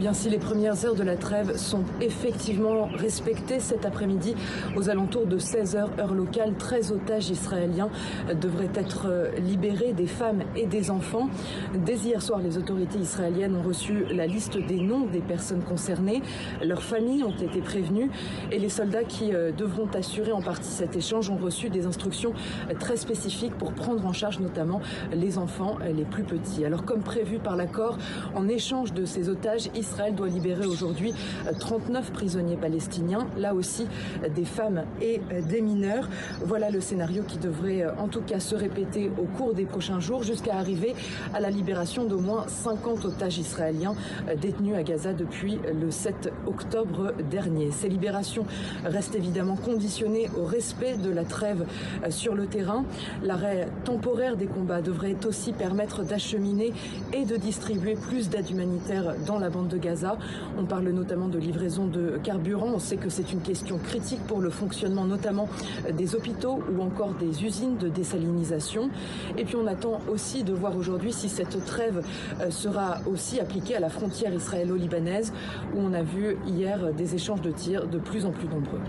Bien, si les premières heures de la trêve sont effectivement respectées cet après-midi, aux alentours de 16 h heure locale, 13 otages israéliens devraient être libérés, des femmes et des enfants. Dès hier soir, les autorités israéliennes ont reçu la liste des noms des personnes concernées. Leurs familles ont été prévenues et les soldats qui devront assurer en partie cet échange ont reçu des instructions très spécifiques pour prendre en charge notamment les enfants les plus petits. Alors, comme prévu par l'accord, en échange de ces otages, Israël doit libérer aujourd'hui 39 prisonniers palestiniens, là aussi des femmes et des mineurs. Voilà le scénario qui devrait en tout cas se répéter au cours des prochains jours jusqu'à arriver à la libération d'au moins 50 otages israéliens détenus à Gaza depuis le 7 octobre dernier. Ces libérations restent évidemment conditionnées au respect de la trêve sur le terrain. L'arrêt temporaire des combats devrait aussi permettre d'acheminer et de distribuer plus d'aide humanitaire dans la bande de Gaza. On parle notamment de livraison de carburant. On sait que c'est une question critique pour le fonctionnement notamment des hôpitaux ou encore des usines de désalinisation. Et puis on attend aussi de voir aujourd'hui si cette trêve sera aussi appliquée à la frontière israélo-libanaise où on a vu hier des échanges de tirs de plus en plus nombreux.